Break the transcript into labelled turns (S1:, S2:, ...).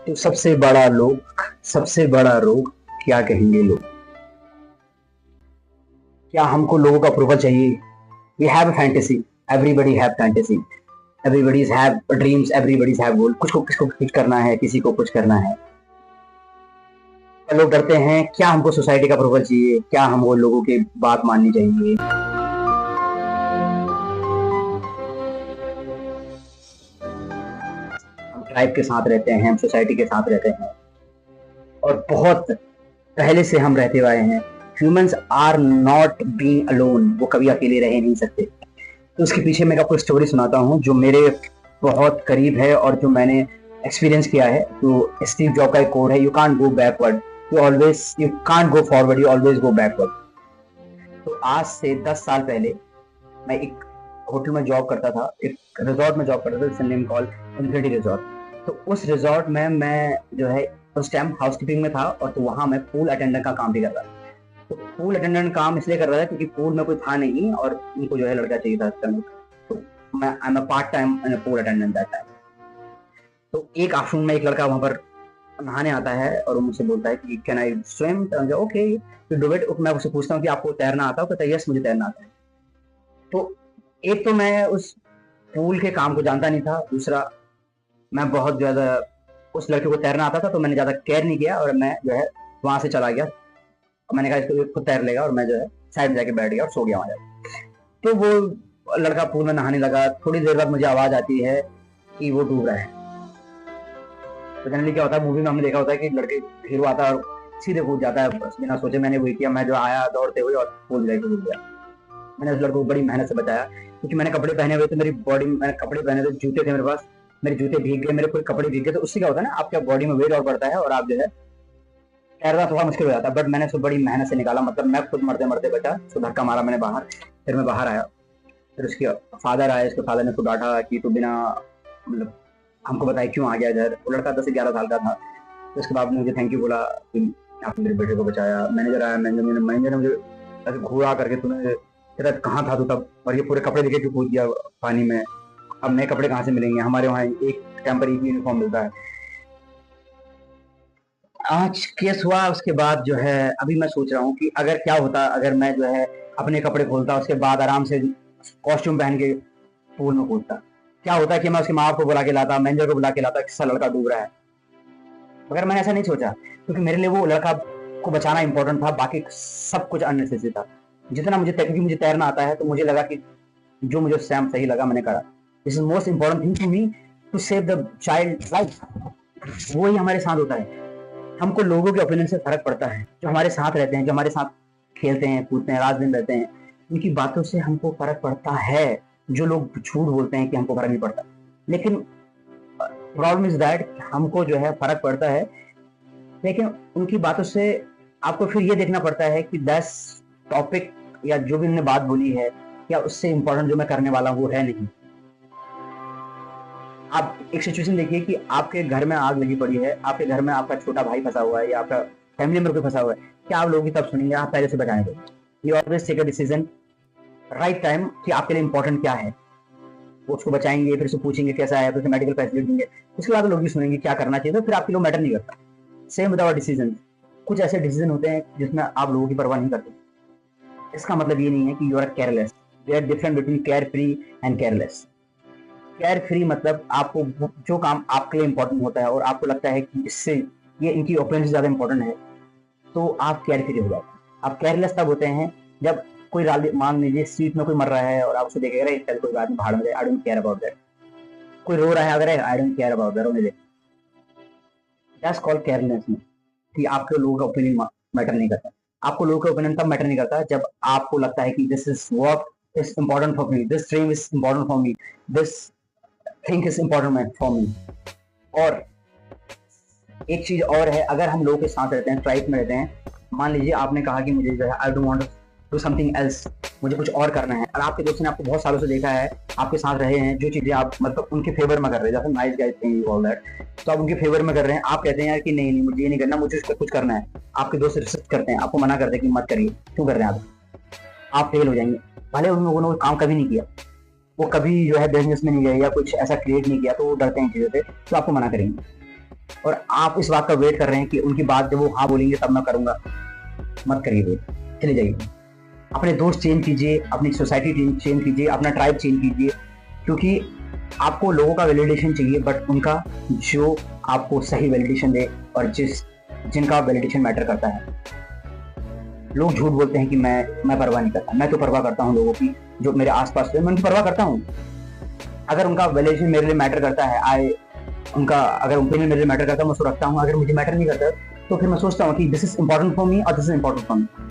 S1: तो सबसे बड़ा रोग क्या कहेंगे लोग? क्या हमको लोगों का अप्रूवल चाहिए? We have a fantasy, everybody have fantasy, everybody's have dreams, everybody's have goal. कुछ को किसको कुछ करना है, किसी को कुछ करना है। पर लोग डरते हैं, क्या हमको सोसाइटी का अप्रूवल चाहिए, क्या हमको लोगों की बात माननी चाहिए। हम ट्राइब के साथ रहते हैं, हम सोसाइटी के साथ रहते हैं और बहुत पहले से हम रहते हुए हैं। Humans are not being alone, वो कभी अकेले रह नहीं सकते। तो उसके पीछे मैं आपको स्टोरी सुनाता हूँ जो मेरे बहुत करीब है और जो मैंने एक्सपीरियंस किया है। तो स्टीव जॉब का एक कोड है, you can't go backward, you can't go forward, you always go backward. तो आज से 10 साल पहले मैं एक होटल में जॉब करता था, एक रिजॉर्ट में जॉब करता था, नेम कॉल इन्फिनिटी रिजॉर्ट। तो उस रिजॉर्ट में मैं जो है उस टाइम हाउसकीपिंग में था और तो वहां मैं पूल अटेंडेंट का काम भी कर रहा था। तो पूल अटेंडेंट काम इसलिए कर रहा था क्योंकि पूल में कोई था नहीं और उनको जो है लड़का चाहिए था। तो मैं I am a part time pool attendant that time. तो एक आफ्टरनून में एक लड़का वहां पर नहाने आता है और वो मुझसे बोलता है कि can I swim? Okay do it. मैं उससे पूछता हूँ कि आपको तैरना आता है? कहता है यस मुझे तैरना आता है। तो एक तो मैं उस पूल के काम को जानता नहीं था, दूसरा मैं बहुत ज्यादा उस लड़के को तैरना आता था तो मैंने ज्यादा केयर नहीं किया और मैं जो है वहां से चला गया। और मैंने कहा इसको खुद तैर लेगा और मैं जो है साइड में जाके बैठ गया और सो गया वहां जाके। तो वो लड़का पूल में नहाने लगा। थोड़ी देर बाद मुझे आवाज आती है कि वो डूब रहा है। तो जनरली क्या होता है, मूवी में हमने देखा होता है कि लड़के हीरो आता है और सीधे कूद जाता है बिना सोचे। मैंने वही किया, मैं जो आया दौड़ते हुए और पूल जाके कूद गया। मैंने उस लड़के को बड़ी मेहनत से बचाया क्योंकि मैंने कपड़े पहने हुए थे, मेरी बॉडी में मैंने कपड़े पहने थे, जूते थे मेरे पास, मेरे जूते भीग गए, मेरे पूरे कपड़े भीग गए। तो उससे क्या होता है ना, आपके बॉडी में वेट और बढ़ता है और आप जो है तैरना थोड़ा मुश्किल हो जाता है। बट मैंने उसको बड़ी मेहनत से निकाला, मतलब मैं खुद मरते मरते बचा। उसको धक्का मारा मैंने बाहर, फिर मैं बाहर आया। फिर उसके फादर आए, उसके फादर ने उसको डांटा कि तू बिना मतलब हमको बताए क्यों आ गया इधर। वो लड़का 10 से 11 साल का था। तो उसके बाद मुझे थैंक यू बोला कि आपने मेरे बेटे को बचाया। मैनेजर आया, मैनेजर ने मुझे ऐसे घूरा करके, तूने तेरा कहाँ था तू तब, और ये पूरे कपड़े लेके क्यों कूद गया पानी में, अब नए कपड़े कहाँ से मिलेंगे, हमारे वहाँ एक टेम्पररी यूनिफॉर्म मिलता है। आज केस हुआ, उसके बाद जो है अभी मैं सोच रहा हूँ कि अगर क्या होता अगर मैं जो है अपने कपड़े खोलता, उसके बाद आराम से कॉस्ट्यूम पहन के पूल में कूदता। क्या होता है कि मैं उसके माँ बाप को बुला के लाता, मैनेजर को बुला के लाता, किसका लड़का डूब रहा है। मगर मैंने ऐसा नहीं सोचा क्योंकि मेरे लिए वो लड़का को बचाना इंपॉर्टेंट था, बाकी सब कुछ अननेसेसरी था। जितना मुझे क्योंकि मुझे तैरना आता है तो मुझे लगा कि जो मुझे सैम सही लगा मैंने करा। This is most important thing to me, to save the child life. वो ही हमारे साथ होता है। हमको लोगों के ओपिनियन से फर्क पड़ता है, जो हमारे साथ रहते हैं, जो हमारे साथ खेलते हैं कूदते हैं रात दिन रहते हैं, उनकी बातों से हमको फर्क पड़ता है। जो लोग झूठ बोलते हैं कि हमको फर्क नहीं पड़ता, लेकिन प्रॉब्लम इज दैट हमको जो है फर्क पड़ता है, लेकिन उनकी बातों से आपको फिर ये देखना पड़ता है कि 10 टॉपिक या जो भी उन्होंने बात बोली है या उससे इंपॉर्टेंट जो मैं करने वाला हूँ वो है नहीं। आप एक सिचुएशन देखिए कि आपके घर में आग लगी पड़ी है, आपके घर में आपका छोटा भाई फंसा हुआ है या आपका फैमिली मेंबर कोई फंसा हुआ है, क्या आप लोगों की तब सुनेंगे? आप पहले से बचाएंगे। You always take a decision right time कि आपके लिए इंपॉर्टेंट क्या है। वो उसको बचाएंगे, फिर उसको पूछेंगे कैसा है, फिर उसे मेडिकल फैसिलिटी देंगे, उसके बाद लोग भी सुनेंगे क्या करना चाहिए, तो फिर आपके लोग मैटर नहीं करता। Same with our decision. कुछ ऐसे डिसीजन होते हैं जिसमें आप लोगों की परवाह नहीं करते। इसका मतलब ये नहीं है कि you are careless. There difference between carefree and careless. Carefree मतलब आपको जो काम आपके लिए इंपॉर्टेंट होता है और आपको लगता है कि इससे ये इनकी ओपिनियन से ज्यादा इंपॉर्टेंट है, तो आप केयर फ्री हो जाते हैं। आप केयरलेस तब होते हैं जब कोई मान लीजिए स्ट्रीट में कोई मर रहा है और आप उसे देखेगा चल कोई बात नहीं भाड़ में जाए, I don't care about that. कोई रो रहा है अगर I don't care about that, रोने दे। That's called carelessness. कि आपके लोगों का ओपिनियन मैटर नहीं करता। आपको लोगों का ओपिनियन तब मैटर नहीं करता जब आपको लगता है कि this is work is important for me, this dream is important for me, this think is important for me. और एक चीज और है, अगर हम लोगों के साथ रहते हैं, ट्राइब में रहते हैं, मान लीजिए आपने कहा कि मुझे जो है I don't want to do something else, मुझे कुछ और करना है, और आपके दोस्त ने आपको बहुत सालों से देखा है, आपके साथ रहे हैं, जो चीजें आप मतलब उनके फेवर में कर रहे हैं, जैसे nice guys thing all that, तो आप उनके फेवर में कर रहे हैं। आप कहते हैं यार कि नहीं नहीं मुझे ये नहीं करना, मुझे कुछ करना है। आपके दोस्त रिसर्च करते हैं, आपको मना करते हैं कि मत करिए, क्यों कर रहे हैं आप फेल हो जाएंगे। भले उन लोगों ने काम कभी नहीं किया, वो कभी जो है बिजनेस में नहीं गए या कुछ ऐसा क्रिएट नहीं किया, तो वो डरते हैं चीजों से, तो आपको मना करेंगे। और आप इस बात का वेट कर रहे हैं कि उनकी बात जब वो हाँ बोलेंगे तब मैं करूंगा, मत करिए वेट, चले जाइए। अपने दोस्त चेंज कीजिए, अपनी सोसाइटी चेंज कीजिए, अपना ट्राइब चेंज कीजिए, क्योंकि आपको लोगों का वैलिडेशन चाहिए, बट उनका जो आपको सही वैलिडेशन दे और जिनका वैलिडेशन मैटर करता है। लोग झूठ बोलते हैं कि मैं परवाह नहीं करता, मैं तो परवाह करता हूँ लोगों की, जो मेरे आसपास है मैं उनकी परवाह करता हूँ। अगर उनका वैलिडेशन मेरे लिए मैटर करता है, अगर उनके लिए मेरे लिए मैटर करता है, मैं उसको रखता हूँ। अगर मुझे मैटर नहीं करता तो फिर मैं सोचता हूँ कि this is important for me और this is important for me.